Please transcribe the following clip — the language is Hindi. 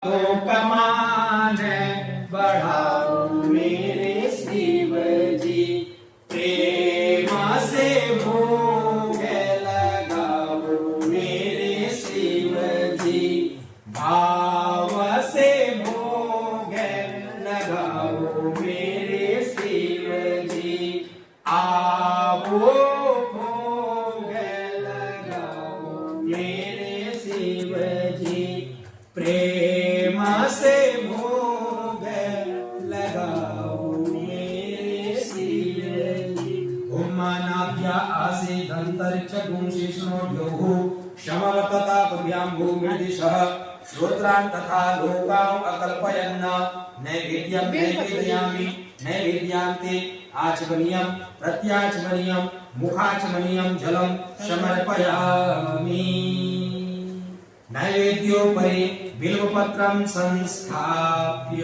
तो कमाने बढ़ाओ मेरे शिव जी, प्रेम से भोग लगाओ मेरे शिव जी, भाव से भोग लगाओ मेरे शिव जी, आवो भोग लगाओ मेरे शिव जी, प्रेम से भोग लगाओ मेरे शिव जी। ओम मानाभ्या आसे धंतरिक्ष गुंशिष्णो योः शमवतता तुभ्यां भूमिर्दिशः श्रोत्रान् तथा लोकान् अकल्पयन् नैवेद्यं नैवेदयामि नैवेद्यान्ते आचमनीयं प्रत्याचमनीयं मुखाचमनीयं जलं समर्पयामि। नैवेद्योपरि बिल्वपत्रं संस्थाप्य